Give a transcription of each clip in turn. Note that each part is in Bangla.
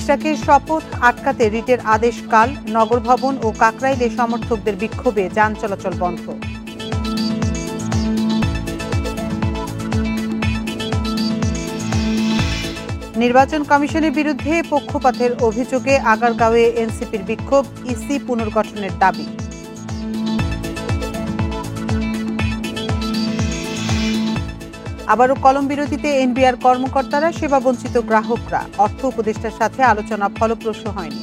ইশরাকের শপথ আটকাতে রিটের আদেশ কাল, নগর ভবন ও কাকরাইলে সমর্থকদের বিক্ষোভে যান চলাচল বন্ধ। নির্বাচন কমিশনের বিরুদ্ধে পক্ষপাতের অভিযোগে আগারগাঁওয়ে এনসিপির বিক্ষোভ, ইসি পুনর্গঠনের দাবি। আবারও কলম বিরতিতে এনবিআর কর্মকর্তারা, সেবাবঞ্চিত গ্রাহকরা, অর্থ উপদেষ্টার সাথে আলোচনা ফলপ্রসূ হয়নি।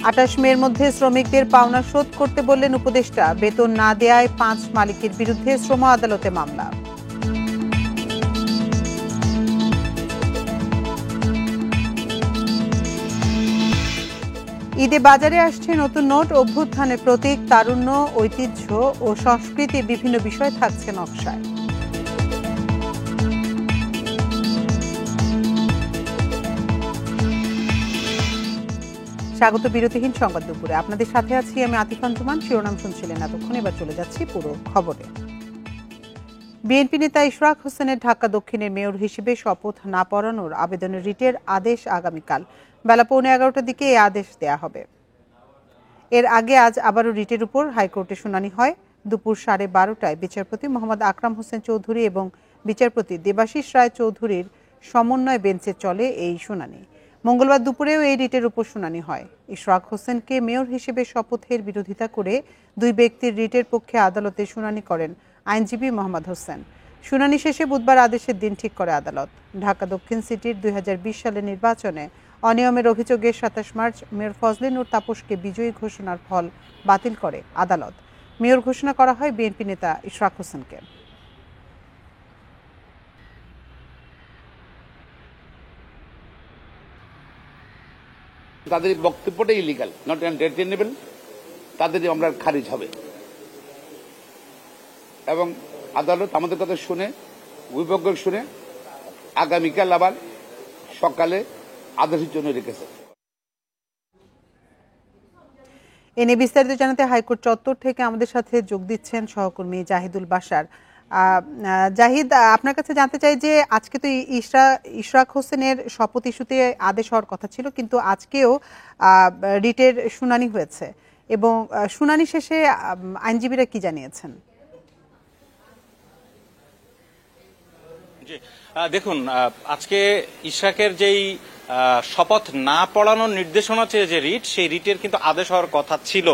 28 মের মধ্যে শ্রমিকদের পাওনা শোধ করতে বললেন উপদেষ্টা, বেতন না দেয়ায় 5 মালিকের বিরুদ্ধে শ্রম আদালতে মামলা। ঈদে বাজারে আসছে নতুন নোট, অভ্যুত্থানের প্রতীক, তারুণ্য, ঐতিহ্য ও সংস্কৃতি বিভিন্ন বিষয় থাকছে নকশায়। স্বাগত বিরতিহীন সংবাদ দুপুরে, আপনাদের সাথে আছি আমি আতিফ আঞ্জুমান। শিরোনাম শুনছিলেন এতক্ষণ, এবার চলে যাচ্ছি পুরো খবরে। বিএনপি নেতা ইশরাক হোসেনের ঢাকা দক্ষিণের মেয়র হিসেবে শপথ না পড়ানোর আবেদনের রিটের আদেশ আগামীকাল বেলা 11:15টার দিকে এই আদেশ দেয়া হবে। এর আগে আজ আবারও রিটের উপর হাইকোর্টে শুনানি হয়। দুপুর 12:30টায় বিচারপতি মোহাম্মদ আকরাম হোসেন চৌধুরী এবং বিচারপতি দেবাশিস রায় চৌধুরীর সমন্বয় বেঞ্চে চলে এই শুনানি। মঙ্গলবার দুপুরেও এই রিটের উপর শুনানি হয়। ইশরাক হোসেনকে মেয়র হিসেবে শপথের বিরোধিতা করে 2 ব্যক্তির রিটের পক্ষে আদালতে শুনানি করেন আইনজীবী মোহাম্মদ হোসেন। শুনানি শেষে বুধবার আদেশের দিন ঠিক করে আদালত। ঢাকা দক্ষিণ সিটির 2020 সালের নির্বাচনে অনিয়মের অভিযোগে 27 মার্চ মেয়র ফজলে নূর তাপসকে বিজয়ী ঘোষণার ফল বাতিল করে আদালত। মেয়র ঘোষণা করা হয় বিএনপি নেতা ইশরাক হোসেনকে। তাদের বক্তব্যটা ইলিগাল, নট এন্টারটেনেবল, তাদের আমরা খারিজ হবে এবং আদালত আমাদের কথা শুনে, অভিযোগ শুনে আগামীকাল আবার সকালে আদেশের জন্য রেখেছে। এ নিয়ে বিস্তারিত জানাতে হাইকোর্ট চত্বর থেকে আমাদের সাথে যোগ দিচ্ছেন সহকর্মী জাহিদুল বাশার। জাহিদ, আপনার কাছে জানতে চাই যে আজকে তো ইশরাক হোসেনের শপথ ইস্যুতে আদেশ হওয়ার কথা ছিল, কিন্তু আজকেও রিটের শুনানি হয়েছে এবং শুনানি শেষে আইনজীবীরা কি জানিয়েছেন? দেখুন, আজকে ইশরাকের যেই শপথ না পড়ানোর নির্দেশনা চেয়ে যে রিট, সেই রিটের কিন্তু আদেশ হওয়ার কথা ছিল,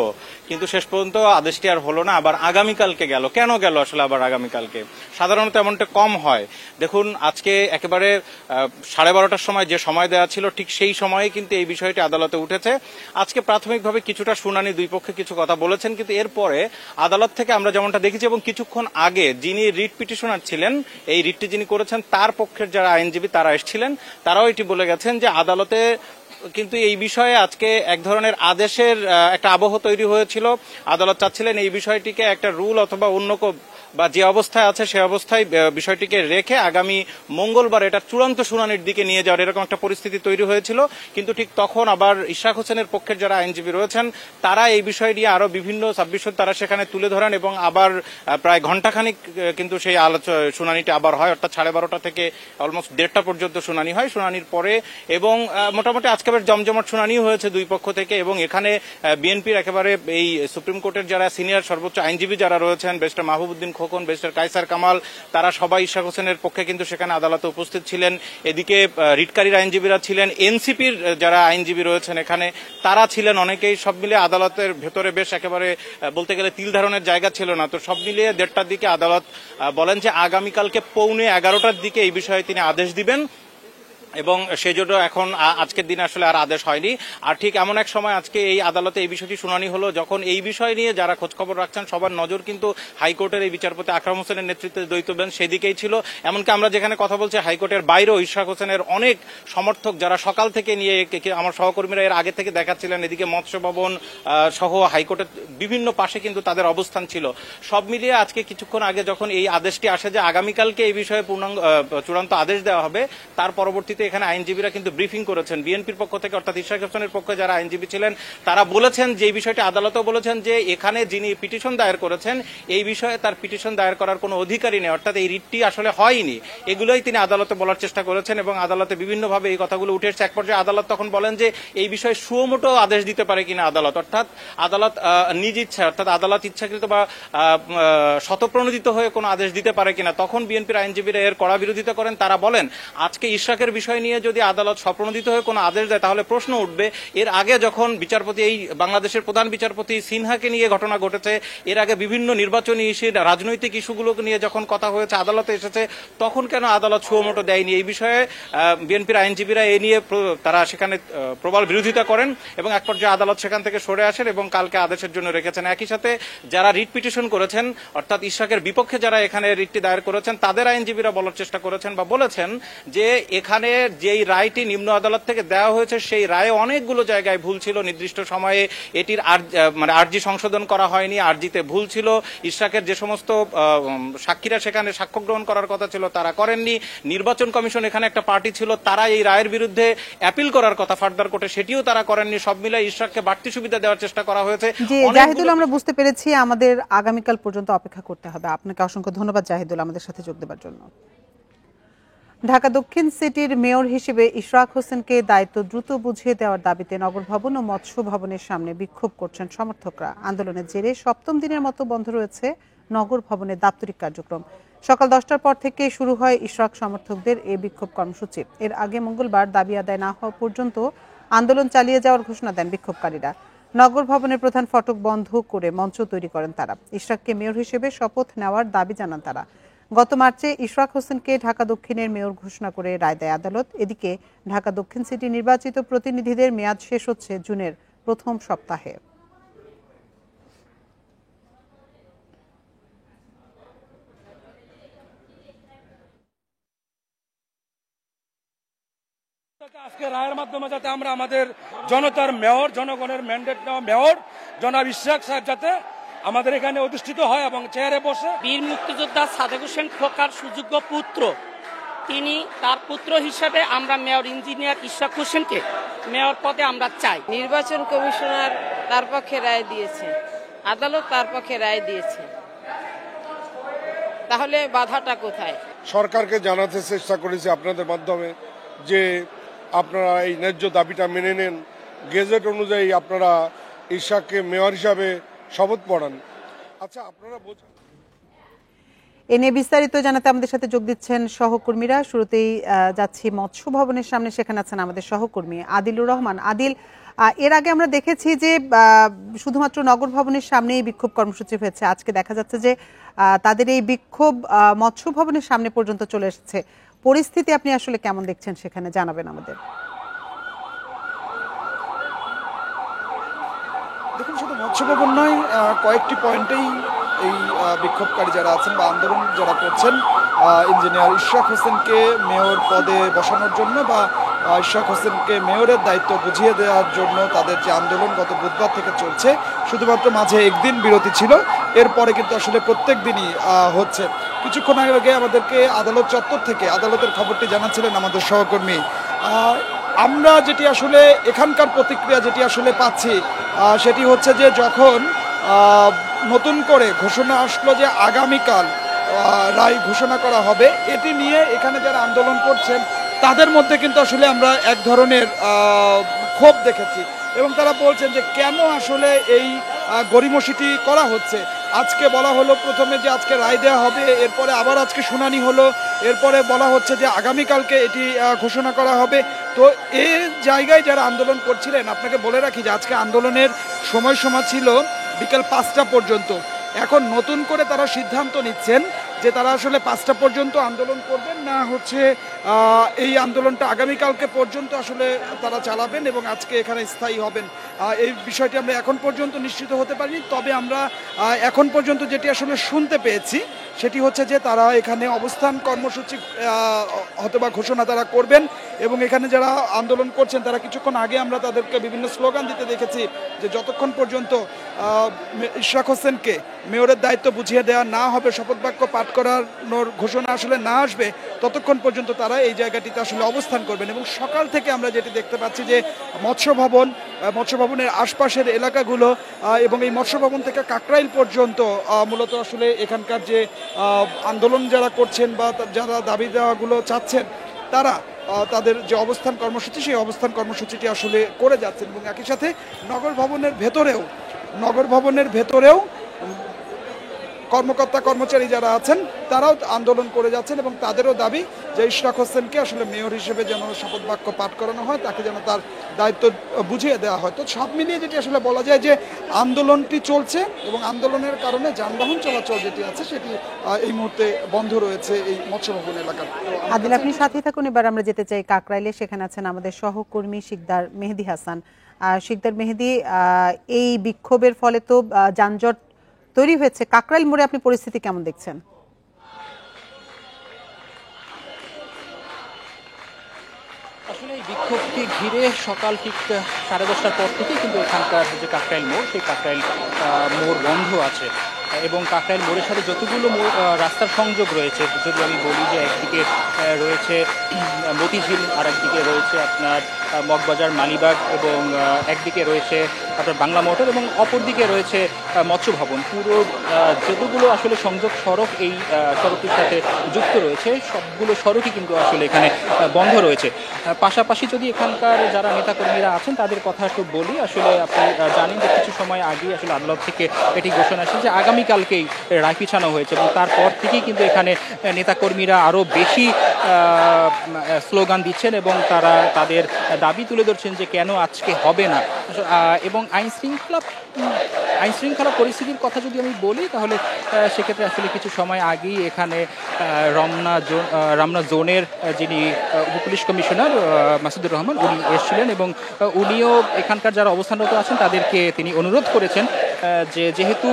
কিন্তু শেষ পর্যন্ত আদেশটি আর হলো না, আবার আগামীকালকে গেল। কেন গেল আসলে আবার আগামীকালকে? সাধারণত এমনটা কম হয়। দেখুন, আজকে একেবারে 12:30টার সময় যে সময় দেওয়া ছিল, ঠিক সেই সময়ে কিন্তু এই বিষয়টি আদালতে উঠেছে। আজকে প্রাথমিকভাবে কিছুটা শুনানি, 2 পক্ষে কিছু কথা বলেছেন, কিন্তু এরপরে আদালত থেকে আমরা যেমনটা দেখেছি এবং কিছুক্ষণ আগে যিনি রিট পিটিশনার ছিলেন, এই রিটটি যিনি করেছেন তার পক্ষের যারা আইনজীবী তারা এসেছিলেন, তারাও এটি বলে গেছেন যে আদালতে কিন্তু এই বিষয়ে আজকে এক ধরনের আদেশের একটা আবহ তৈরি হয়েছিল। আদালত চাচ্ছিলেন এই বিষয়টিকে একটা রুল অথবা অন্য বা যে অবস্থায় আছে সে অবস্থায় বিষয়টিকে রেখে আগামী মঙ্গলবার এটা চূড়ান্ত শুনানির দিকে নিয়ে যাওয়ার এরকম একটা পরিস্থিতি তৈরি হয়েছিল। কিন্তু ঠিক তখন আবার ইশরাক হোসেনের পক্ষের যারা আইনজীবী রয়েছেন তারা এই বিষয় নিয়ে আরো বিভিন্ন সাবমিশন তারা সেখানে তুলে ধরেন এবং আবার প্রায় ঘণ্টাখানিক কিন্তু সেই শুনানিটা আবার হয়, অর্থাৎ 12:30টা থেকে অলমোস্ট 1:30টা পর্যন্ত শুনানি হয়। শুনানির পরে এবং মোটামুটি আজকে জমজমাট শুনানি হয়েছে 2 পক্ষ থেকে, এবং এখানে বিএনপির একেবারে এই সুপ্রিম কোর্টের যারা সিনিয়র সর্বোচ্চ আইনজীবী যারা রয়েছেন, ব্যারিস্টার মাহবুবউদ্দিন খোকন, ব্যারিস্টার কায়সার কামাল, তারা সবাই ইশরাক হোসেনের পক্ষে কিন্তু সেখানে আদালতে উপস্থিত ছিলেন। এদিকে রিটকারীর আইনজীবীরা ছিলেন, এনসিপির যারা আইনজীবী রয়েছেন এখানে তারা ছিলেন, অনেকেই। সব মিলিয়ে আদালতের ভেতরে বেশ একেবারে বলতে গেলে তিল ধারণের জায়গা ছিল না। তো সব মিলিয়ে 1:30টার দিকে আদালত বলেন যে আগামীকালকে 11:15টার দিকে এই বিষয়ে তিনি আদেশ দিবেন, এবং সেই জন্য এখন আজকের দিনে আসলে আর আদেশ হয়নি। আর ঠিক এমন এক সময় আজকে এই আদালতে এই বিষয়টি শুনানি হলো যখন এই বিষয় নিয়ে যারা খোঁজখবর রাখছেন সবার নজর কিন্তু হাইকোর্টের এই বিচারপতি আকরাম হোসেনের নেতৃত্বে দ্বৈত বেঞ্চ সেদিকেই ছিল। এমনকি আমরা যেখানে কথা বলছি হাইকোর্টের বাইরেও ইশরাক হোসেনের অনেক সমর্থক যারা সকাল থেকে নিয়ে আমার সহকর্মীরা এর আগে থেকে দেখাচ্ছিলেন, এদিকে মৎস্য ভবন সহ হাইকোর্টের বিভিন্ন পাশে কিন্তু তাদের অবস্থান ছিল। সব মিলিয়ে আজকে কিছুক্ষণ আগে যখন এই আদেশটি আসে যে আগামীকালকে এই বিষয়ে চূড়ান্ত আদেশ দেওয়া হবে, তার পরবর্তীতে এখানে আইনজীবীরা কিন্তু ব্রিফিং করেছেন বিএনপির পক্ষ থেকে, অর্থাৎ ইশরাক হোসেনের পক্ষে যারা আইনজীবী ছিলেন তারা বলেছেন যে এই বিষয়টি আদালতও বলেছেন যে এখানে যিনি পিটিশন দায়ের করেছেন এই বিষয়ে তার পিটিশন দায়ের করার কোনো অধিকারই নেই, অর্থাৎ এই রিটটি আসলে হয়নি। এগুলোই তিনি আদালতে বলার চেষ্টা করেছেন এবং আদালতে বিভিন্নভাবে এই কথাগুলো উঠে এসেছে। এক পর্যায়ে আদালত তখন বলেন যে এই বিষয়ে সুমোটো আদেশ দিতে পারে কিনা আদালত, অর্থাৎ আদালত নিজ ইচ্ছা, অর্থাৎ আদালত ইচ্ছাকৃত বা শতপ্রণোদিত হয়ে কোনো আদেশ দিতে পারে কিনা। তখন বিএনপির আইনজীবীরা এর কড়া বিরোধিতা করেন। তারা বলেন আজকে ইশরাকের বিষয় নিয়ে যদি আদালত স্বপ্রণোদিত হয়ে কোনো আদেশ দেয় তাহলে প্রশ্ন উঠবে, এর আগে যখন বিচারপতি এই বাংলাদেশের প্রধান বিচারপতি সিনহাকে নিয়ে ঘটনা ঘটেছে, এর আগে বিভিন্ন নির্বাচনী ইস্যু রাজনৈতিক ইস্যুগুলোকে নিয়ে যখন কথা হয়েছে আদালতে এসেছে, তখন কেন আদালত সুমোটো দেয়নি। এই বিষয়ে বিএনপির আইনজীবীরা এ নিয়ে তারা সেখানে প্রবল বিরোধিতা করেন এবং এক পর্যায়ে আদালত সেখান থেকে সরে আসেন এবং কালকে আদেশের জন্য রেখেছেন। একই সাথে যারা রিট পিটিশন করেছেন, অর্থাৎ ইশরাকের বিপক্ষে যারা এখানে রিটটি দায়ের করেছেন, তাদের আইনজীবীরা বলার চেষ্টা করেছেন বা বলেছেন যে এখানে যেই রায়টি নিম্ন আদালত থেকে দেওয়া হয়েছে সেই রায়ে অনেকগুলো জায়গায় ভুল ছিল, নির্দিষ্ট সময়ে এটির আর্জি সংশোধন করা হয়নি, আর্জিতে ভুল ছিল, ইশরাকের যে সমস্ত সাক্ষীরা সেখানে সাক্ষ্য গ্রহণ করার কথা ছিল তারা করেননি, নির্বাচন কমিশন এখানে একটা পার্টি ছিল তারা এই রায়ের বিরুদ্ধে অ্যাপিল করার কথা ফার্দার কোর্টে, সেটিও তারা করেননি। সব মিলে ইশরাককে বাড়তি সুবিধা দেওয়ার চেষ্টা করা হয়েছে। জাহিদুল, আমরা বুঝতে পেরেছি, আমাদের আগামীকাল পর্যন্ত অপেক্ষা করতে হবে। আপনাকে অসংখ্য ধন্যবাদ জাহিদুল আমাদের সাথে যোগ দেওয়ার জন্য। ঢাকা দক্ষিণ সিটির মেয়র হিসেবে ইশরাক হোসেনকে দায়িত্ব দ্রুত বুঝিয়ে দেওয়ার দাবিতে নগর ভবন ও মৎস্য ভবনের সামনে বিক্ষোভ করছেন সমর্থকরা। আন্দোলনের জেরে সপ্তম দিনের মতো বন্ধ রয়েছে নগর ভবনের দাপ্তরিক কার্যক্রম। সকাল 10টার পর থেকে শুরু হয় ইশরাক সমর্থকদের এই বিক্ষোভ কর্মসূচি। এর আগে মঙ্গলবার দাবি আদায় না হওয়া পর্যন্ত আন্দোলন চালিয়ে যাওয়ার ঘোষণা দেন বিক্ষোভকারীরা। নগর ভবনের প্রধান ফটক বন্ধ করে মঞ্চ তৈরি করেন তারা। ইশরাককে মেয়র হিসেবে শপথ নেওয়ার দাবি জানান তারা। গত মার্চে ইশরাক হোসেনকে ঢাকা দক্ষিণের মেয়র ঘোষণা করে রায় দেয় আদালত। এদিকে ঢাকা দক্ষিণ সিটি নির্বাচিত প্রতিনিধিদের মেয়াদ শেষ হচ্ছে জুনের প্রথম সপ্তাহে। আজকে রায়ের মাধ্যমে যাতে আমরা আমাদের জনতার মেয়র, জনগণের ম্যান্ডেট নেওয়া মেয়র জনাব ইশরাক সাহেব যাতে আমাদের এখানে অধিষ্ঠিত হয় এবং চেয়ারে বসে। বীর মুক্তিযোদ্ধা সাদেক হোসেন খোকার সুযোগ্য পুত্র, তিনি তার পুত্র হিসেবে আমরা মেয়র ইঞ্জিনিয়ার ইশরাক হোসেনকে মেয়র পদে আমরা চাই। নির্বাচন কমিশনার তার পক্ষে রায় দিয়েছে, আদালত তার পক্ষে রায় দিয়েছে, তাহলে বাধাটা কোথায়? সরকারকে জানাতে চেষ্টা করেছি আপনাদের মাধ্যমে যে আপনারা এই ন্যায্য দাবিটা মেনে নেন, গেজেট অনুযায়ী আপনারা ইশরাককে মেয়র হিসাবে শপথ পড়ান। আচ্ছা, আপনারা এ নিয়ে বিস্তারিত জানাতে আমাদের সাথে যোগ দিচ্ছেন সহকর্মীরা। শুরুতেই যাচ্ছি মৎস্য ভবনের সামনে, সেখানে আছেন আমাদের সহকর্মী আদিলুর রহমান। আদিল, এর আগে আমরা দেখেছি যে শুধুমাত্র নগর ভবনের সামনেই বিক্ষোভ কর্মসূচি হয়েছে, আজকে দেখা যাচ্ছে যে তাদের এই বিক্ষোভ মৎস্য ভবনের সামনে পর্যন্ত চলে এসেছে। পরিস্থিতি আপনি আসলে কেমন দেখছেন সেখানে, জানাবেন আমাদের। দেখুন, শুধু মৎস্য ভবন নয়, কয়েকটি পয়েন্টেই এই বিক্ষোভকারী যারা আছেন বা আন্দোলন যারা করছেন ইঞ্জিনিয়ার ইশরাক হোসেনকে মেয়র পদে বসানোর জন্য বা ইশরাক হোসেনকে মেয়রের দায়িত্ব বুঝিয়ে দেওয়ার জন্য তাদের যে আন্দোলন গত বুধবার থেকে চলছে, শুধুমাত্র মাঝে একদিন বিরতি ছিল, এরপরে কিন্তু আসলে প্রত্যেক দিনই হচ্ছে। কিছুক্ষণ আগে আমাদেরকে আদালত চত্বর থেকে আদালতের খবরটি জানাচ্ছিলেন আমাদের সহকর্মী। আমরা যেটি আসলে এখানকার প্রতিক্রিয়া যেটি আসলে পাচ্ছি সেটি হচ্ছে যে যখন নতুন করে ঘোষণা আসলো যে আগামীকাল রায় ঘোষণা করা হবে, এটি নিয়ে এখানে যারা আন্দোলন করছেন তাদের মধ্যে কিন্তু আসলে আমরা এক ধরনের ক্ষোভ দেখেছি এবং তারা বলছেন যে কেন আসলে এই গড়িমসিটি করা হচ্ছে। আজকে বলা হলো প্রথমে যে আজকে রায় দেওয়া হবে, এরপরে আবার আজকে শুনানি হলো, এরপরে বলা হচ্ছে যে আগামীকালকে এটি ঘোষণা করা হবে। তো এই জায়গায় যারা আন্দোলন করছিলেন, আপনাকে বলে রাখি যে আজকে আন্দোলনের সময়সীমা ছিল বিকেল 5টা পর্যন্ত। এখন নতুন করে তারা সিদ্ধান্ত নিচ্ছেন যে তারা আসলে 5টা পর্যন্ত আন্দোলন করবেন না, হচ্ছে এই আন্দোলনটা আগামীকালকে পর্যন্ত আসলে তারা চালাবেন এবং আজকে এখানে স্থায়ী হবেন। এই বিষয়টি আমরা এখন পর্যন্ত নিশ্চিত হতে পারিনি, তবে আমরা এখন পর্যন্ত যেটি আসলে শুনতে পেয়েছি সেটি হচ্ছে যে তারা এখানে অবস্থান কর্মসূচি হয়তোবা ঘোষণা তারা করবেন এবং এখানে যারা আন্দোলন করছেন তারা কিছুক্ষণ আগে আমরা তাদেরকে বিভিন্ন স্লোগান দিতে দেখেছি যে যতক্ষণ পর্যন্ত ইশরাক হোসেনকে মেয়রের দায়িত্ব বুঝিয়ে দেওয়া না হবে, শপথ বাক্য পাঠ করানোর ঘোষণা আসলে না আসবে ততক্ষণ পর্যন্ত তারা এই জায়গাটিতে আসলে অবস্থান করবেন। এবং সকাল থেকে আমরা যেটি দেখতে পাচ্ছি যে মৎস্য ভবনের আশপাশের এলাকাগুলো এবং এই মৎস্য ভবন থেকে কাকরাইল পর্যন্ত মূলত আসলে এখানকার যে আন্দোলন যারা করছেন বা যারা দাবি দেওয়াগুলো চাচ্ছেন তারা তাদের যে অবস্থান কর্মসূচি সেই অবস্থান কর্মসূচিটি আসলে করে যাচ্ছেন। এবং একই সাথে নগর ভবনের ভেতরেও কর্মকর্তা কর্মচারী যারা আছেন তারাও আন্দোলন করে যাচ্ছেন এবং তাদেরও দাবি যে ইশরাক হোসেনকে আসলে মেয়র হিসেবে যেন শপথ বাক্য পাঠ করানো হয়, তাকে যেন তার দায়িত্ব বুঝিয়ে দেওয়া হয়। তো সব মিলিয়ে যেটি আসলে বলা যায় যে আন্দোলনটি চলছে এবং আন্দোলনের কারণে যানবাহন চলাচল যেটি আছে সেটি এই মুহূর্তে বন্ধ রয়েছে এই মৎস্য ভবন এলাকায়। আদিল, আপনি সাথে থাকুন। এবার আমরা যেতে চাই কাকরাইলে। সেখানে আছেন আমাদের সহকর্মী শিকদার মেহেদি হাসান। শিকদার মেহেদি, এই বিক্ষোভের ফলে তো যানজট তৈরি হয়েছে। কাকরাইল মোড়ে আপনি পরিস্থিতি কেমন দেখছেন? আসলে এই বিক্ষোভকে ঘিরে সকাল ঠিক 10:30টার পর থেকে কিন্তু এখানকার যে কাকরাইল মোড় সেই কাকরাইল মোড় বন্ধ আছে এবং কাকরাইল মোড়ের সাথে যতগুলো রাস্তার সংযোগ রয়েছে, যদি আমি বলি যে একদিকে রয়েছে মতিঝিল, আর একদিকে রয়েছে আপনার মগবাজার মালিবাগ এবং একদিকে রয়েছে আপনার বাংলা মোটর এবং অপরদিকে রয়েছে মৎস্য ভবন। পুরো যতগুলো আসলে সংযোগ সড়ক এই সড়কটির সাথে যুক্ত রয়েছে সবগুলো সড়কই কিন্তু আসলে এখানে বন্ধ রয়েছে। পাশাপাশি যদি এখানকার যারা নেতাকর্মীরা আছেন তাদের কথা একটু বলি, আসলে আপনি জানেন যে কিছু সময় আগেই আসলে আদালত থেকে এটি ঘোষণা আসে যে আগামীকালকেই রায় পিছানো হয়েছে এবং তারপর থেকেই কিন্তু এখানে নেতাকর্মীরা আরও বেশি স্লোগান দিচ্ছেন এবং তারা তাদের দাবি তুলে ধরছেন যে কেন আজকে হবে না। এবং আইন শৃঙ্খলা পরিস্থিতির কথা যদি আমি বলি তাহলে সেক্ষেত্রে আসলে কিছু সময় আগেই এখানে রমনা জোনের যিনি উপপুলিশ কমিশনার মাসুদুর রহমান উনি এসেছিলেন এবং উনিও এখানকার যারা অবস্থানরত আছেন তাদেরকে তিনি অনুরোধ করেছেন যে যেহেতু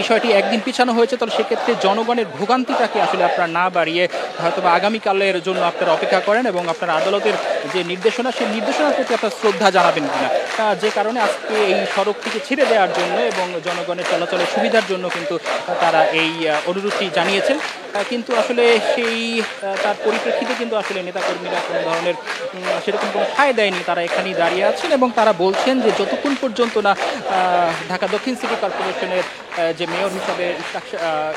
বিষয়টি একদিন পিছানো হয়েছে তাহলে সেক্ষেত্রে জনগণের ভোগান্তিটাকে আসলে আপনারা না বাড়িয়ে হয়তো বা আগামীকালের জন্য আপনারা অপেক্ষা করেন এবং আপনারা আদালতের যে নির্দেশনা সেই নির্দেশনার প্রতি আপনারা শ্রদ্ধা জানাবেন কিনা, যে কারণে আজকে এই সড়কটিকে ছেড়ে দেওয়ার জন্য এবং জনগণের চলাচলের সুবিধার জন্য কিন্তু তারা এই অনুরোধটি জানিয়েছেন। কিন্তু আসলে সেই তার পরিপ্রেক্ষিতে কিন্তু আসলে নেতাকর্মীরা কোনো ধরনের সেরকম কোনো ঠাঁই দেয়নি, তারা এখানেই দাঁড়িয়ে আছেন এবং তারা বলছেন যে যতক্ষণ পর্যন্ত না ঢাকা দক্ষিণ সিটি কর্পোরেশনের যে মেয়র হিসাবে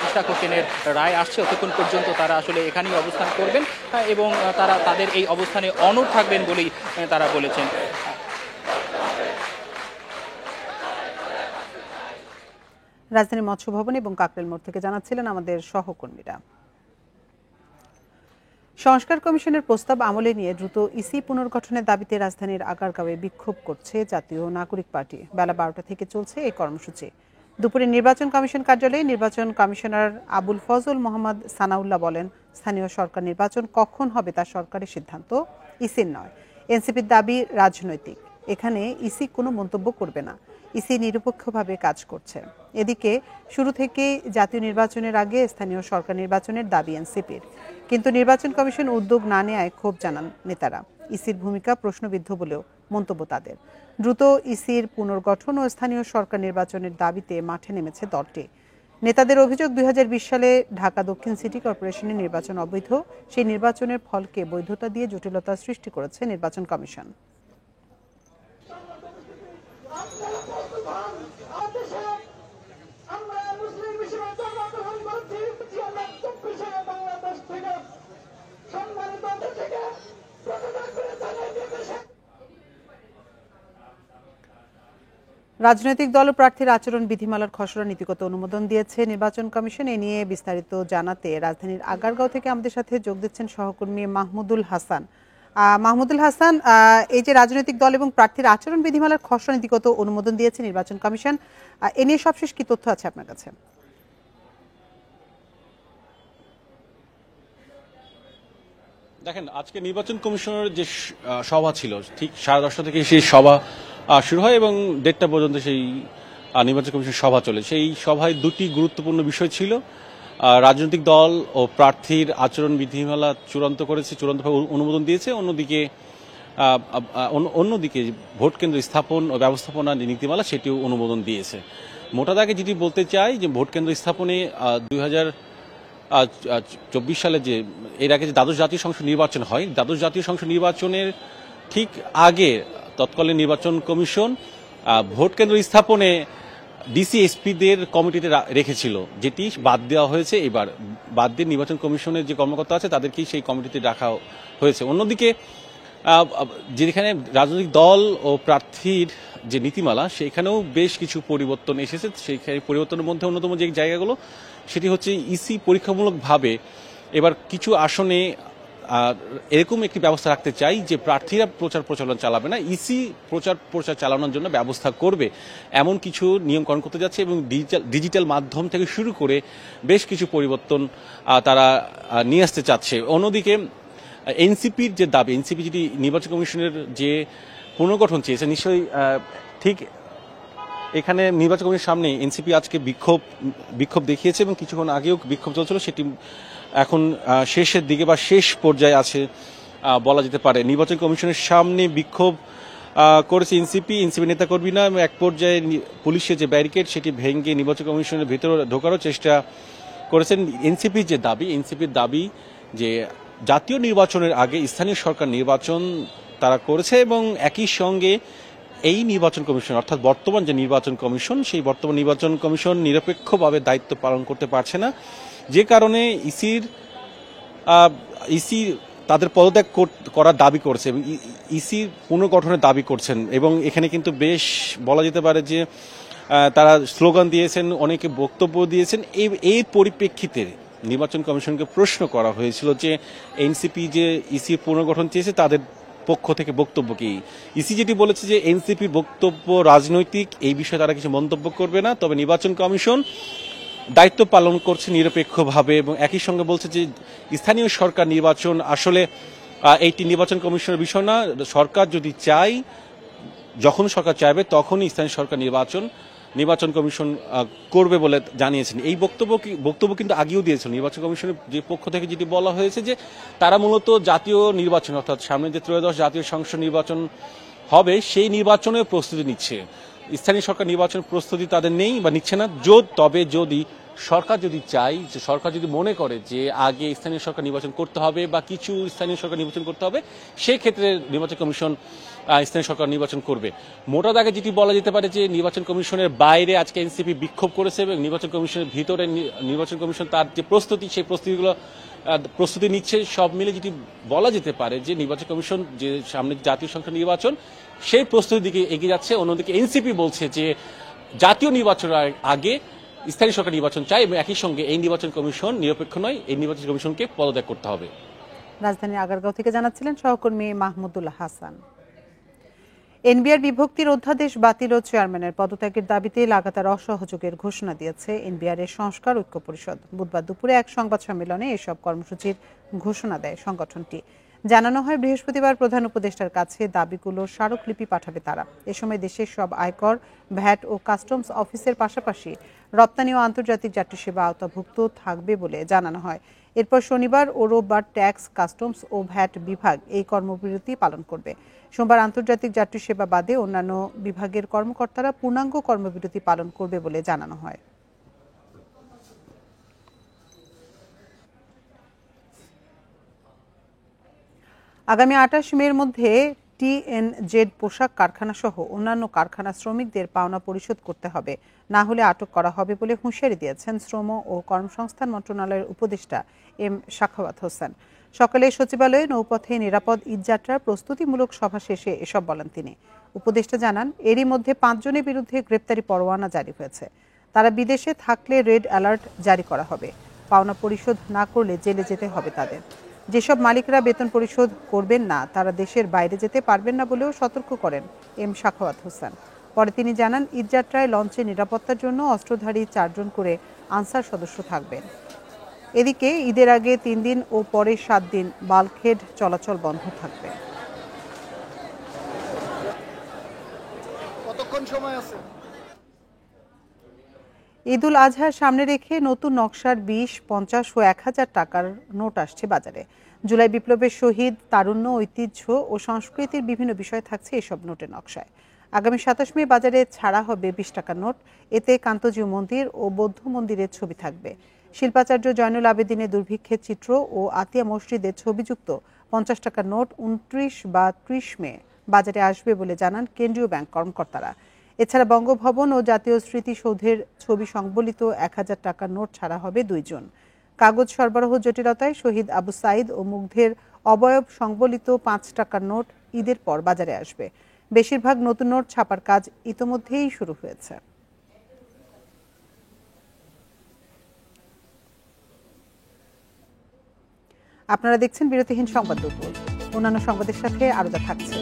ইশরাক হোসেনের রায় আসছে ততক্ষণ পর্যন্ত তারা আসলে এখানেই অবস্থান করবেন এবং তারা তাদের এই অবস্থানে অনড় থাকবেন বলেই তারা বলেছেন। রাজধানী মৎস্য ভবন এবং কাকরাইল মোড় থেকে জানাচ্ছিলেন আমাদের সহকর্মীরা। সংস্কার কমিশনের প্রস্তাব আমলে নিয়ে দ্রুত ইসি পুনর্গঠনের দাবিতে রাজধানীর আগারগাঁওয়ে বিক্ষোভ করছে জাতীয় নাগরিক পার্টি। বেলা 12টা থেকে চলছে এই কর্মসূচি। দুপুরে নির্বাচন কমিশন কার্যালয়ে নির্বাচন কমিশনার আবুল ফজল মোহাম্মদ সানাউল্লাহ বলেন, স্থানীয় সরকার নির্বাচন কখন হবে তা সরকারের সিদ্ধান্ত, ইসির নয়। এনসিপির দাবি রাজনৈতিক, এখানে ইসি কোনো মন্তব্য করবে না, ইসি নিরপেক্ষভাবে কাজ করছে। এদিকে শুরু থেকেই জাতীয় নির্বাচনের আগে স্থানীয় সরকার নির্বাচনের দাবি এনসিপির, কিন্তু নির্বাচন কমিশন উদ্যোগ না নেওয়ায় ক্ষোভ জানান নেতারা। ইসির ভূমিকা প্রশ্নবিদ্ধ বলেও মন্তব্য তাদের। দ্রুত ইসির পুনর্গঠন ও স্থানীয় সরকার নির্বাচনের দাবিতে মাঠে নেমেছে দলটি। নেতাদের অভিযোগ, 2020 সালে ঢাকা দক্ষিণ সিটি কর্পোরেশনের নির্বাচন অবৈধ। সেই নির্বাচনের ফলকে বৈধতা দিয়ে জটিলতা সৃষ্টি করেছে নির্বাচন কমিশন। রাজনৈতিক দল ও প্রার্থীর আচরণ বিধিমালার খসড়া নীতিগত অনুমোদন দিয়েছে নির্বাচন কমিশন। এ নিয়ে বিস্তারিত জানাতে রাজধানীর আগারগাঁও থেকে আমাদের সাথে যোগ দিচ্ছেন সহকর্মী মাহমুদুল হাসান। মাহমুদুল হাসান, এই যে রাজনৈতিক দল এবং প্রার্থীর আচরণ বিধিমালার খসড়া নীতিগত অনুমোদন দিয়েছে নির্বাচন কমিশন, এ নিয়ে সবশেষ কি তথ্য আছে আপনার কাছে? দেখেন, আজকে নির্বাচন কমিশনের যে সভা ছিল ঠিক 10:30 থেকে সেই সভা শুরু হয় এবং 1:30 পর্যন্ত সেই নির্বাচন কমিশনের সভা চলে। সেই সভায় দুটি গুরুত্বপূর্ণ বিষয় ছিল। রাজনৈতিক দল ও প্রার্থীর আচরণ বিধিমালা চূড়ান্তভাবে অনুমোদন দিয়েছে। অন্যদিকে ভোট কেন্দ্র স্থাপন ও ব্যবস্থাপনা নীতিমালা সেটিও অনুমোদন দিয়েছে। মোটা দাগে যেটি বলতে চাই যে ভোট কেন্দ্র স্থাপনে 24 সালে যে এর আগে যে দ্বাদশ জাতীয় সংসদ নির্বাচন হয়, দ্বাদশ জাতীয় সংসদ নির্বাচনের ঠিক আগে তৎকালীন নির্বাচন কমিশন ভোট কেন্দ্র স্থাপনে ডিসি-এসপিদের কমিটিতে রেখেছিল, যেটি বাদ দেওয়া হয়েছে। এবার বাদ দিয়ে নির্বাচন কমিশনের যে কর্মকর্তা আছে তাদেরকেই সেই কমিটিতে রাখা হয়েছে। অন্যদিকে যেখানে রাজনৈতিক দল ও প্রার্থীর যে নীতিমালা সেখানেও বেশ কিছু পরিবর্তন এসেছে। সেই পরিবর্তনের মধ্যে অন্যতম যে জায়গাগুলো সেটি হচ্ছে ইসি পরীক্ষামূলকভাবে এবার কিছু আসনে এরকম একটি ব্যবস্থা রাখতে চাই যে প্রার্থীরা প্রচারণা চালাবে না, ইসি প্রচার চালানোর জন্য ব্যবস্থা করবে, এমন কিছু নিয়মকরণ করতে যাচ্ছে। এবং ডিজিটাল মাধ্যম থেকে শুরু করে বেশ কিছু পরিবর্তন তারা নিয়ে আসতে চাচ্ছে। অন্যদিকে এনসিপির যে দাবি, এনসিপি যেটি নির্বাচন কমিশনের যে পুনর্গঠন চেয়েছে, নিশ্চয়ই ঠিক এখানে নির্বাচন কমিশনের সামনে এনসিপি আজকে বিক্ষোভ দেখিয়েছে এবং কিছুক্ষণ আগেও বিক্ষোভ চলছিল, সেটি এখন শেষের দিকে বা শেষ পর্যায়ে আছে বলা যেতে পারে। নির্বাচন কমিশনের সামনে বিক্ষোভ করেছে এনসিপি নেতাকর্মীরা। এক পর্যায়ে পুলিশের যে ব্যারিকেড সেটি ভেঙে নির্বাচন কমিশনের ভেতরে ঢোকারও চেষ্টা করেছেন। এনসিপির দাবি যে জাতীয় নির্বাচনের আগে স্থানীয় সরকার নির্বাচন তারা করেছে এবং একই সঙ্গে এই নির্বাচন কমিশন অর্থাৎ বর্তমান যে নির্বাচন কমিশন, সেই বর্তমান নির্বাচন কমিশন নিরপেক্ষভাবে দায়িত্ব পালন করতে পারছে না, যে কারণে ইসি তাদের পদত্যাগ করার দাবি করছে এবং ইসির পুনর্গঠনের দাবি করছেন। এবং এখানে কিন্তু বেশ বলা যেতে পারে যে তারা স্লোগান দিয়েছেন, অনেকে বক্তব্য দিয়েছেন। এই পরিপ্রেক্ষিতে নির্বাচন কমিশনকে প্রশ্ন করা হয়েছিল যে এনসিপি যে ইসির পুনর্গঠন চেয়েছে তাদের পক্ষ থেকে বক্তব্য কি। ইসি যেটি বলেছে যে এনসিপির বক্তব্য রাজনৈতিক, এই বিষয়ে তারা কিছু মন্তব্য করবে না, তবে নির্বাচন কমিশন দায়িত্ব পালন করছে নিরপেক্ষভাবে। এবং একই সঙ্গে বলছে যে স্থানীয় সরকার নির্বাচন আসলে এইটি নির্বাচন কমিশনের বিষয় না, সরকার যদি চায়, যখন সরকার চাইবে তখনই স্থানীয় সরকার নির্বাচন কমিশন করবে বলে জানিয়েছেন। এই বক্তব্য কিন্তু আগেও দিয়েছিল নির্বাচন কমিশনের যে পক্ষ থেকে, যেটি বলা হয়েছে যে তারা মূলত জাতীয় নির্বাচন অর্থাৎ সামনে যে 13শ জাতীয় সংসদ নির্বাচন হবে সেই নির্বাচনের প্রস্তুতি নিচ্ছে। স্থানীয় সরকার নির্বাচন প্রস্তুতি তাদের নেই বা নিচ্ছে না। তবে যদি সরকার চায়, যে সরকার যদি মনে করে যে আগে স্থানীয় সরকার নির্বাচন করতে হবে বা কিছু স্থানীয় সরকার নির্বাচন করতে হবে, সেই ক্ষেত্রে নির্বাচন কমিশন স্থানীয় সরকার নির্বাচন করবে। মোটা দাগে যেটি বলা যেতে পারে যে নির্বাচন কমিশনের বাইরে আজকে এনসিপি বিক্ষোভ করেছে এবং নির্বাচন কমিশনের ভিতরে নির্বাচন কমিশন তার যে প্রস্তুতি, সেই প্রস্তুতি নিচ্ছে। সব মিলে যেটি বলা যেতে পারে যে নির্বাচন কমিশন যে সামনে জাতীয় সংসদ নির্বাচন, সেই প্রস্তুতির দিকে এগিয়ে যাচ্ছে। অন্যদিকে এনসিপি বলছে যে জাতীয় নির্বাচনের আগে স্থানীয় সরকার নির্বাচন চায় এবং একই সঙ্গে এই নির্বাচন কমিশন নিরপেক্ষ নয়, এই নির্বাচন কমিশনকে পদত্যাগ করতে হবে। রাজধানীর আগারগাঁও থেকে জানাচ্ছিলেন সহকর্মী মাহমুদুল্লাহ হাসান। এনবিআর বিভক্তির অধ্যাদেশ বাতিল ও চেয়ারম্যানের পদত্যাগের দাবিতে লাগাতার অসহযোগের ঘোষণা দিয়েছে এনবিআর এর সংস্কার ঐক্য পরিষদ। বুধবার দুপুরে এক সংবাদ সম্মেলনে এসব কর্মসূচির ঘোষণা দেয় সংগঠনটি। জানানো হয় বৃহস্পতিবার প্রধান উপদেষ্টার কাছে দাবিগুলো স্মারকলিপি পাঠাবে তারা। এ সময় দেশের সব আয়কর, ভ্যাট ও কাস্টমস অফিসের পাশাপাশি রপ্তানি ও আন্তর্জাতিক যাত্রী সেবা আওতাভুক্ত থাকবে বলে জানানো হয়। এরপর শনিবার ও রোববার ট্যাক্স, কাস্টমস ও ভ্যাট বিভাগ এই কর্মবিরতি পালন করবে। সোমবার আন্তর্জাতিক যাত্রী সেবা বাদে অন্যান্য বিভাগের কর্মকর্তারা পূর্ণাঙ্গ কর্মবিরতি পালন করবে বলে জানানো হয়। আগামী 28 মের মধ্যে টিএনজেড পোশাক কারখানা সহ অন্যান্য কারখানা শ্রমিকদের পাওনা পরিশোধ করতে হবে, না হলে আটক করা হবে বলে হুঁশিয়ারি দিয়েছেন শ্রম ও কর্মসংস্থান মন্ত্রণালয়ের উপদেষ্টা এম সাখাওয়াত হোসেন। সকালে সচিবালয়ে নৌপথে নিরাপদ ঈদযাত্রার প্রস্তুতিমূলক সভা শেষে এসব বলেন তিনি। উপদেষ্টা জানান, এরই মধ্যে 5 জনের বিরুদ্ধে গ্রেপ্তারি পরোয়ানা জারি হয়েছে। তারা বিদেশে থাকলে রেড অ্যালার্ট জারি করা হবে। পাওনা পরিশোধ না করলে জেলে যেতে হবে তাদের। যেসব মালিকরা বেতন পরিশোধ করবেন না তারা দেশের বাইরে যেতে পারবেন না বলেও সতর্ক করেন এম সাখাওয়াত হোসেন। পরে তিনি জানান, ঈদযাত্রায় লঞ্চে নিরাপত্তার জন্য অস্ত্রধারী 4 জন করে আনসার সদস্য থাকবেন। এদিকে ঈদের আগে 3 দিন ও পরে 7 দিন বাল্কহেড চলাচল বন্ধ থাকবে। কতক্ষণ সময় আছে? ঈদুল আজহার সামনে রেখে নতুন নকশার 20, 50 ও 1000 টাকার নোট আসছে বাজারে। জুলাই বিপ্লবের শহীদ, তারুণ্য, ঐতিহ্য ও সংস্কৃতির বিভিন্ন বিষয় থাকছে এসব নোটের নকশায়। আগামী 27 মে বাজারে ছাড়া হবে 20 টাকার নোট। এতে কান্তজিউ মন্দির ও বৌদ্ধ মন্দিরের ছবি থাকবে। শিল্পাচার্য জয়নুল আবেদিনের দুর্ভিক্ষের চিত্র ও আতিয়া মসজিদের ছবিযুক্ত 50 টাকার নোট 29 বা 30 মে বাজারে আসবে বলে জানান কেন্দ্রীয় ব্যাংক কর্মকর্তারা। এছাড়া বঙ্গভবন ও জাতীয় স্মৃতিসৌধের ছবি সংবলিত 1000 টাকার নোট ছাড়া হবে 2 জুন। কাগজ সরবরাহ জটিলতায় শহীদ আবু সাইদ ও মুগ্ধের অবয়ব সংবলিত 5 টাকার নোট ঈদের পর বাজারে আসবে। বেশিরভাগ নতুন নোট ছাপার কাজ ইতোমধ্যেই শুরু হয়েছে। আপনারা দেখছেন বিরতিহীন সংবাদ দুপুর। অন্যান্য সংবাদের সাথে আরো যা থাকছে।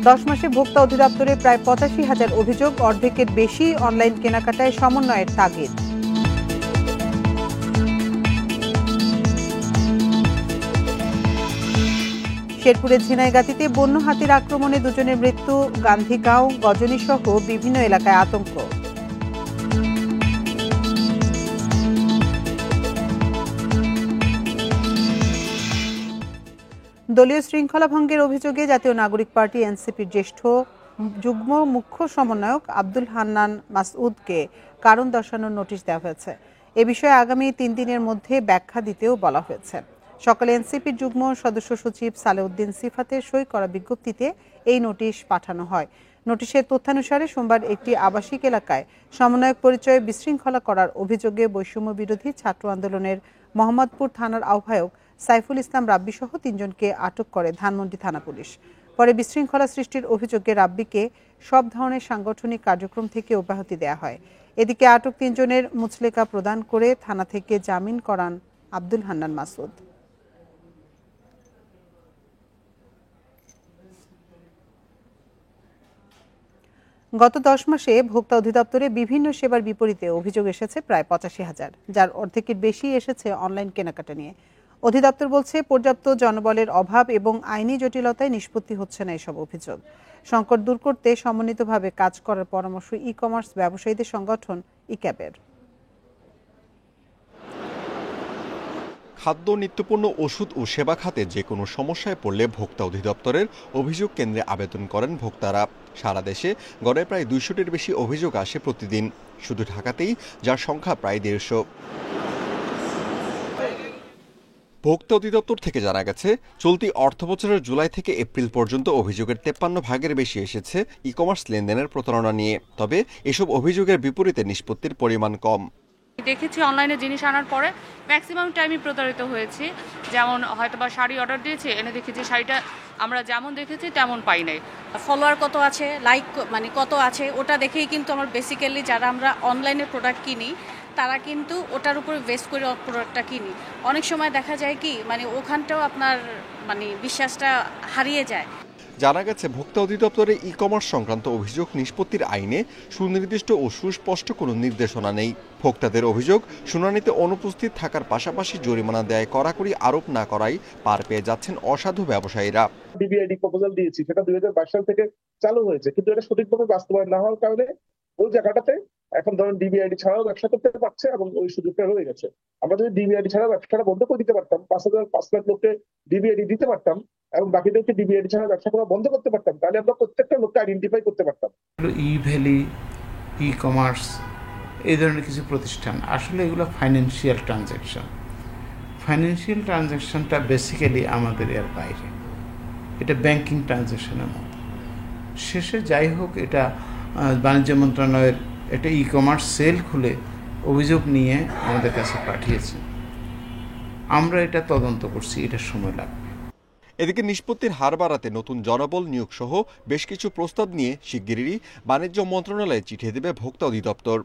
10 মাসে ভোক্তা অধিদপ্তরে প্রায় 85,000 অভিযোগ, অর্ধেকের বেশি অনলাইন কেনাকাটায় সমন্বয়ের তাগিদ। শেরপুরের ঝিনাইগাতিতে বন্য হাতির আক্রমণে 2 জনের মৃত্যু, গান্ধীগাঁও, গজনী সহ বিভিন্ন এলাকায় আতঙ্ক। দলীয় শৃঙ্খলা ভঙ্গের অভিযোগে জাতীয় নাগরিক পার্টি এনসিপির জ্যেষ্ঠ যুগ্ম মুখ্য সমন্বয়ক আব্দুল হান্নান মাসউদকে কারণ দর্শানোর নোটিশ দেওয়া হয়েছে। এ বিষয়ে আগামী 3 দিনের মধ্যে ব্যাখ্যা দিতেও বলা হয়েছে। সকালে এনসিপির যুগ্ম সদস্য সচিব সালেউদ্দিন সিফাতের সই করা বিজ্ঞপ্তিতে এই নোটিশ পাঠানো হয়। নোটিশের তথ্যানুসারে সোমবার একটি আবাসিক এলাকায় সমন্বয়ক পরিচয়ে বিশৃঙ্খলা করার অভিযোগে বৈষম্য বিরোধী ছাত্র আন্দোলনের মোহাম্মদপুর থানার আহ্বায়ক সাইফুল ইসলাম রাব্বি সহ 3 জনকে আটক করে ধানমন্ডি থানা পুলিশ। পরে বিশৃঙ্খলা সৃষ্টির অভিযোগে রাব্বিকে সব ধরনের সাংগঠনিক কার্যক্রম থেকে অব্যাহতি দেওয়া হয়। এদিকে আটক 3 জনের মুচলেকা প্রদান করে থানা থেকে জামিন করান আব্দুল হান্নান মাসুদ। গত 10 মাসে ভোক্তা অধিদপ্তরে বিভিন্ন সেবার বিপরীতে অভিযোগ এসেছে প্রায় 85,000, যার অর্ধেকের বেশি এসেছে অনলাইন কেনাকাটা নিয়ে। অধিদপ্তর বলছে পর্যাপ্ত জনবলের অভাব এবং আইনি জটিলতায় নিষ্পত্তি হচ্ছে না এসব অভিযোগ। সংকট দূর করতে সমন্বিতভাবে কাজ করার পরামর্শ ই-কমার্স ব্যবসায়ীদের সংগঠন ইক্যাবের। খাদ্য, নিত্যপণ্য, ওষুধ ও সেবা খাতে যে কোনো সমস্যায় পড়লে ভোক্তা অধিদপ্তরের অভিযোগ কেন্দ্রে আবেদন করেন ভোক্তারা। সারা দেশে গড়ে প্রায় 200টির বেশি অভিযোগ আসে প্রতিদিন, শুধু ঢাকাতেই যার সংখ্যা প্রায় 150। ভোক্তা অধিদপ্তর থেকে জানা গেছে, চলতি অর্থবছরের জুলাই থেকে এপ্রিল পর্যন্ত অভিযোগের 53 ভাগের বেশি এসেছে ই-কমার্স লেনদেনের প্রতারণা নিয়ে। তবে এসব অভিযোগের বিপরীতে নিষ্পত্তির পরিমাণ কম। দেখেছি অনলাইনে জিনিস আনার পরে ম্যাক্সিমাম টাইমই প্রতারিত হয়েছি। যেমন হয়তোবা শাড়ি অর্ডার দিয়েছি, এনে দেখেছি শাড়িটা আমরা যেমন দেখেছি তেমন পাই নাই। ফলোয়ার কত আছে, লাইক মানে কত আছে, ওটা দেখেই কিন্তু আমার বেসিক্যালি যারা আমরা অনলাইনে প্রোডাক্ট কিনি তারা কিন্তু ওটার উপরে বেস করে প্রোডাক্টটা কিনি। অনেক সময় দেখা যায় কি মানে ওখানটাও আপনার মানে বিশ্বাসটা হারিয়ে যায়। জানা গেছে, ভোক্তা অধিদপ্তরে ই-কমার্স সংক্রান্ত অভিযোগ নিষ্পত্তির আইনে সুনির্দিষ্ট ও সুস্পষ্ট কোনো নির্দেশনা নেই। ভোক্তাদের অভিযোগ শুনানিতে অনুপস্থিত থাকার পাশাপাশি জরিমানা দেয় কড়াকড়ি আরোপ না করায় পার পেয়ে যাচ্ছেন অসাধু ব্যবসায়ীরা। ডিবিআইডি প্রপোজাল দিয়েছি, সেটা 2022 সাল থেকে চালু হয়েছে, কিন্তু এটা সঠিকভাবে বাস্তবায়ন না হওয়ার কারণে ওই জায়গাটাতে এখন ধরেন ডিবিআইডি ছাড়াও ব্যবসা করতে পারছে এবং ওই সুযোগটা রয়ে গেছে। আমরা যদি ডিবিআইডি ছাড়া ব্যবসাটা বন্ধ করে দিতে পারতাম, 5 লাখ লোককে ডিবিআইডি দিতে পারতাম এবং বাকিদেরকে ডিবিআইডি ছাড়া ব্যবসা করা বন্ধ করতে পারতাম, তাহলে আমরা প্রত্যেকটা লোককে আইডেন্টিফাই করতে পারতাম। ই-ভ্যালি, ই-কমার্স, এই ধরনের কিছু প্রতিষ্ঠান আসলে এগুলো ফাইন্যান্সিয়াল ট্রানজ্যাকশন। ফাইন্যান্সিয়াল ট্রানজ্যাকশনটা বেসিক্যালি আমাদের এর বাইরে, এটা ব্যাংকিং ট্রানজ্যাকশনের মতো। শেষে যাই হোক, এটা বাণিজ্য মন্ত্রণালয়ের একটা ই-কমার্স সেল খুলে অভিযোগ নিয়ে আমাদের কাছে পাঠিয়েছে। আমরা এটা তদন্ত করছি, এটা সময় লাগবে। এদিকে নিষ্পত্তির হার বাড়াতে নতুন জনবল নিয়োগ সহ বেশ কিছু প্রস্তাব নিয়ে শিগগিরই বাণিজ্য মন্ত্রণালয়ে চিঠি দেবে ভোক্তা অধিদপ্তর।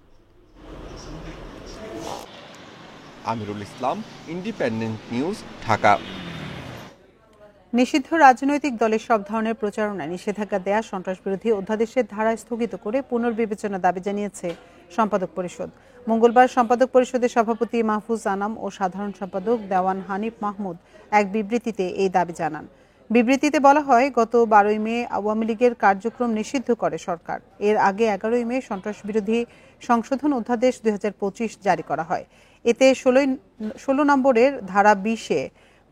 Amirul Islam, independent news, Dhaka. নিষিদ্ধ রাজনৈতিক দলের সব ধরনের প্রচারণায় নিষেধাজ্ঞা দেয়া সন্ত্রাসবিরোধী অধ্যাদেশের ধারা স্থগিত করে পুনর্বিবেচনা দাবি জানিয়েছে সম্পাদক পরিষদ। মঙ্গলবার সম্পাদক পরিষদের সভাপতি মাহফুজ আনাম ও সাধারণ সম্পাদক দেওয়ান হানিফ মাহমুদ এক বিবৃতিতে এই দাবি জানান। বিবৃতিতে বলা হয়, গত 12 মে আওয়ামী লীগের কার্যক্রম নিষিদ্ধ করে সরকার। এর আগে 11 মে সন্ত্রাসবিরোধী সংশোধন অধ্যাদেশ 2025 জারি করা হয়। এতে 16 নম্বরের ধারা 20-এ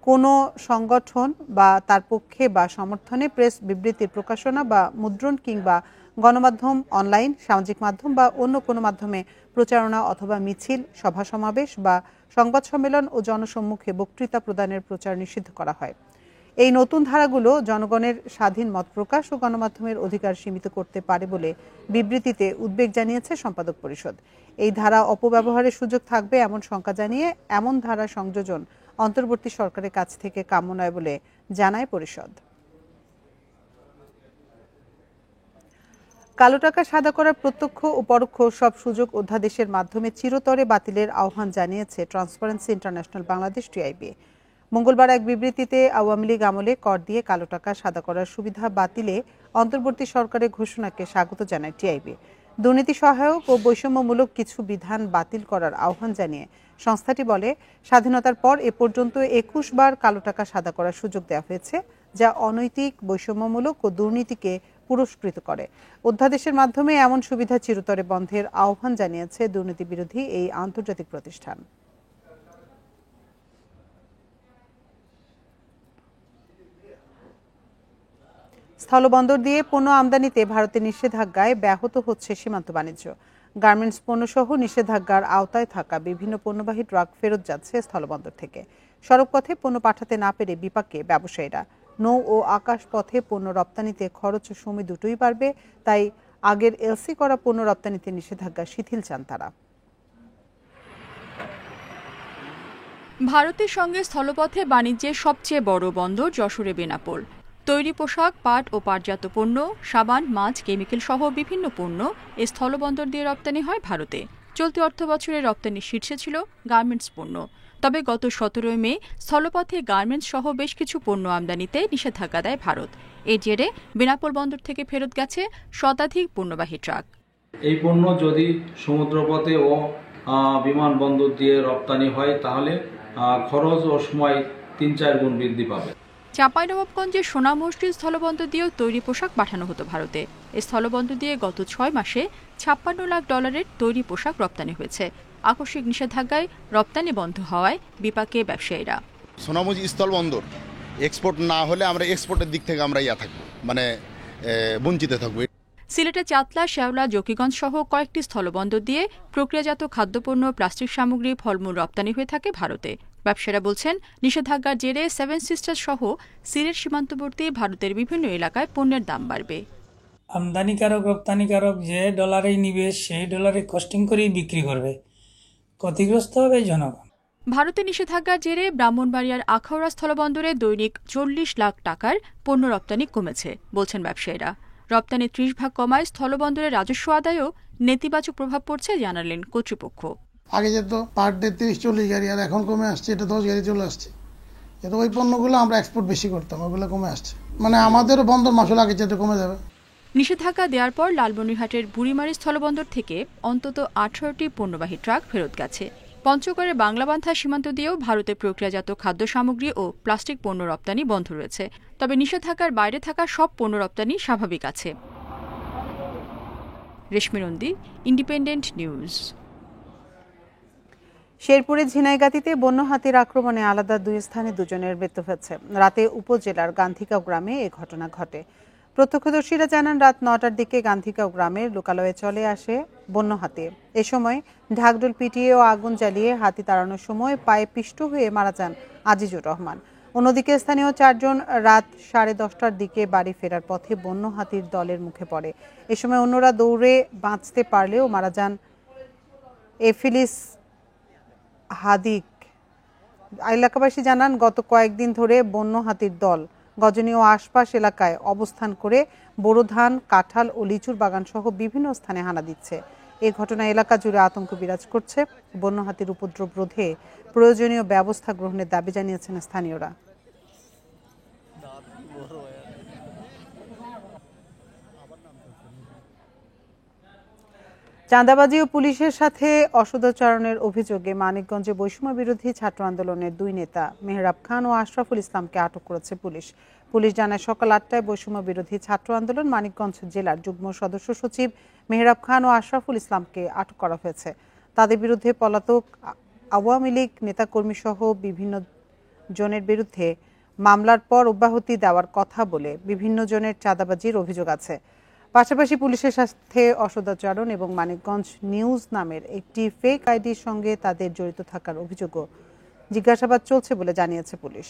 কোনো সংগঠন বা তার পক্ষে বা সমর্থনে প্রেস বিবৃতির প্রকাশনা বা মুদ্রণ কিংবা গণমাধ্যম, অনলাইন, সামাজিক মাধ্যম বা অন্য কোনো মাধ্যমে প্রচারণা অথবা মিছিল, সভা সমাবেশ বা সংবাদ সম্মেলন ও জনসম্মুখে বক্তৃতা প্রদানের প্রচার নিষিদ্ধ করা হয়। এই নতুন ধারাগুলো জনগণের স্বাধীন মত প্রকাশ ও গণমাধ্যমের অধিকার সীমিত করতে পারে বলে বিবৃতিতে উদ্বেগ জানিয়েছে সম্পাদক পরিষদ। এই ধারা অপব্যবহারের সুযোগ থাকবে এমন শঙ্কা জানিয়ে এমন ধারা সংযোজন অন্তর্বর্তী সরকারের কাছ থেকে কাম্য নয় বলে জানায় পরিষদ। কালো টাকা সাদা করার প্রত্যক্ষ ও পরোক্ষ সব সুযোগ অধ্যাদেশের মাধ্যমে চিরতরে বাতিলের আহ্বান জানিয়েছে ট্রান্সপারেন্সি ইন্টারন্যাশনাল বাংলাদেশ টিআইবি। মঙ্গলবার এক বিবৃতিতে আওয়ামী লীগ আমলে কর দিয়ে কালো টাকা সাদা করার সুবিধা বাতিলে অন্তর্বর্তী সরকারের ঘোষণাকে স্বাগত জানায় টিআইবি। দুর্নীতি সহায়ক ও বৈষম্যমূলক কিছু বিধান বাতিল করার আহ্বান জানিয়ে সংস্থাটি বলে, স্বাধীনতার পর এ পর্যন্ত ২১ বার কালো টাকা সাদা করার সুযোগ দেওয়া হয়েছে, যা অনৈতিক, বৈষম্যমূলক ও দুর্নীতিকে পুরস্কৃত করে। অধ্যাদেশের মাধ্যমে এমন সুবিধা চিরতরে বন্ধের আহ্বান জানিয়েছে দুর্নীতি বিরোধী এই আন্তর্জাতিক প্রতিষ্ঠান। স্থলবন্দর দিয়ে পণ্য আমদানিতে ভারতের নিষেধাজ্ঞায় ব্যাহত হচ্ছে সীমান্ত বাণিজ্য। গার্মেন্টস পণ্যসহ নিষেধাজ্ঞার আওতায় থাকা বিভিন্ন পণ্যবাহী ট্রাক ফেরত যাচ্ছে স্থলবন্দর থেকে। সড়কপথে পণ্য পাঠাতে না পেরে বিপাকে ব্যবসায়ীরা। নৌ ও আকাশ পথে পণ্য রপ্তানিতে খরচ ও সময় দুটোই বাড়বে, তাই আগের এলসি করা পণ্য রপ্তানিতে নিষেধাজ্ঞা শিথিল চান তারা। ভারতের সঙ্গে স্থলপথে বাণিজ্যের সবচেয়ে বড় বন্দর যশোরে বেনাপোল। তৈরি পোশাক, পাট ও পাটজাত পণ্য, সাবান, মাছ, কেমিক্যাল সহ বিভিন্ন পণ্য এই স্থলবন্দর দিয়ে রপ্তানি হয় ভারতে। চলতি অর্থবছরে রপ্তানির শীর্ষে ছিল গার্মেন্টস পণ্য। তবে গত ১৭ মে স্থলপথে গার্মেন্টস সহ বেশ কিছু পণ্য আমদানিতে নিষেধাজ্ঞা দেয় ভারত। এর জেরে বেনাপোল বন্দর থেকে ফেরত গেছে শতাধিক পণ্যবাহী ট্রাক। এই পণ্য যদি সমুদ্রপথে ও বিমানবন্দর দিয়ে রপ্তানি হয় তাহলে খরচ ও সময় ৩-৪ গুণ বৃদ্ধি পাবে। চাঁপাইনবাবগঞ্জের সোনা মসজিদ স্থলবন্দর দিয়েও তৈরি পোশাক পাঠানো হতো ভারতে। এই স্থলবন্দর দিয়ে গত ৬ মাসে $৫৬ লাখ তৈরি পোশাক রপ্তানি হয়েছে। আকস্মিক নিষেধাজ্ঞায় রপ্তানি বন্ধ হওয়ায় বিপাকে ব্যবসায়ীরা। সোনামুজি স্থলবন্দর এক্সপোর্ট না হলে আমরা এক্সপোর্টের দিক থেকে আমরা বঞ্চিত থাকবো। সিলেটে চাতলা, শেওলা, জকিগঞ্জ সহ কয়েকটি স্থলবন্দর দিয়ে প্রক্রিয়াজাত খাদ্যপণ্য, প্লাস্টিক সামগ্রী, ফলমূল রপ্তানি হয়ে থাকে ভারতে। ব্যবসায়ীরা বলছেন, নিষেধাজ্ঞার জেরে 7 সিস্টার সহ সিলেট সীমান্তবর্তী ভারতের বিভিন্ন এলাকায় পণ্যের দাম বাড়বে। আমদানিকারক রপ্তানিকারক যে ডলারেই নিবে সেই ডলারে কস্টিং করেই বিক্রি করবে, ক্ষতিগ্রস্ত হবে জনগণ। ভারতের নিষেধাজ্ঞার জেরে ব্রাহ্মণবাড়িয়ার আখাউড়া স্থলবন্দরে দৈনিক ৪০ লাখ টাকার পণ্য রপ্তানি কমেছে বলছেন ব্যবসায়ীরা। রপ্তানি ৩০% কমায় স্থলবন্দরের রাজস্ব আদায়েও নেতিবাচক প্রভাব পড়ছে জানালেন কর্তৃপক্ষ। আগে যেত পার ডে ৩০-৪০ গাড়ি, আর এখন কমে আসছে, এটা 10 গাড়ি চলে আসছে। কিন্তু ওই পণ্যগুলো আমরা এক্সপোর্ট বেশি করতাম, ওগুলো কমে আসছে। মানে আমাদেরও বন্দর মাসুল আগে যেতে কমে যাবে। নিষেধাজ্ঞা দেওয়ার পর লালমনিরহাটের বুড়িমারি স্থলবন্দর থেকে অন্তত 18টি পণ্যবাহী ট্রাক ফেরত গেছে। পঞ্চগড়ের বাংলাবান্ধা সীমান্ত দিয়েও ভারতের প্রক্রিয়াজাত খাদ্য সামগ্রী ও প্লাস্টিক পণ্য রপ্তানি বন্ধ রয়েছে। তবে নিষেধাজ্ঞার বাইরে থাকা সব পণ্য রপ্তানি স্বাভাবিক আছে। রেশমি নন্দী, ইন্ডিপেন্ডেন্ট নিউজ। শেরপুরে ঝিনাইগাতিতে বন্য হাতির আক্রমণে আলাদা 2 স্থানে 2 জনের মৃত্যু হয়েছে। রাতে উপজেলার গান্ধিগাঁও গ্রামে এ ঘটনা ঘটে। প্রত্যক্ষদর্শীরা জানান, রাত 9টার দিকে গান্ধিগাঁও গ্রামের লোকালয়ে চলে আসে বন্য হাতি। এ সময় ঢাকঢোল পিটিয়ে ও আগুন জ্বালিয়ে হাতি তাড়ানোর সময় পায়ে পিষ্ট হয়ে মারা যান আজিজুর রহমান। অন্যদিকে স্থানীয় 4 জন রাত 10:30টার দিকে বাড়ি ফেরার পথে বন্য হাতির দলের মুখে পড়ে। এ সময় অন্যরা দৌড়ে বাঁচতে পারলেও মারা যান এফিলিস হাদিক। এলাকাবাসী জানান, গত কয়েকদিন ধরে বন্য হাতির দল গজনী ও আশপাশ এলাকায় অবস্থান করে বোরো ধান, কাঁঠাল ও লিচুর বাগান সহ বিভিন্ন স্থানে হানা দিচ্ছে। এই ঘটনায় এলাকা জুড়ে আতঙ্ক বিরাজ করছে। বন্য হাতির উপদ্রব রোধে প্রয়োজনীয় ব্যবস্থা গ্রহণের দাবি জানিয়েছেন স্থানীয়রা। চাঁদাবাজি ও পুলিশের সাথে অসদাচরণের অভিযোগে মানিকগঞ্জে বৈষম্য বিরোধী ছাত্র আন্দোলনের 2 নেতা মেহরাব খান ও আশরাফুল ইসলামকে আটক করেছে পুলিশ। পুলিশ জানায়, সকাল 8টায় বৈষম্য বিরোধী ছাত্র আন্দোলন মানিকগঞ্জ জেলার যুগ্ম সদস্য সচিব মেহরাব খান ও আশরাফুল ইসলামকে আটক করা হয়েছে। তাদের বিরুদ্ধে পলাতক আওয়ামী লীগ নেতাকর্মী সহ বিভিন্ন জনের বিরুদ্ধে মামলার পর অব্যাহতি দেওয়ার কথা বলে বিভিন্ন জনের চাঁদাবাজির অভিযোগ আছে। পাশাপাশি পুলিশের সাথে অসদাচরণ এবং মানিকগঞ্জ নিউজ নামের একটি ফেক আইডির সঙ্গে তাদের জড়িত থাকার অভিযোগও জিজ্ঞাসাবাদ চলছে বলে জানিয়েছে পুলিশ।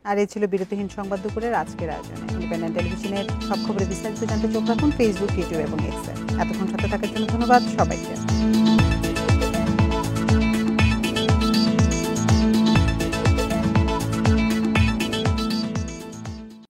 আর এই ছিল বিরতিহীন সংবাদ দুপুরের আজকের আয়োজনে। ইন্ডিপেন্ডেন্ট টেলিভিশনের সব খবরে বিস্তারিত জানতে চোখ রাখুন ফেসবুক, ইউটিউব এবং এক্সে। এতক্ষণ সাথে থাকার জন্য ধন্যবাদ সবাইকে।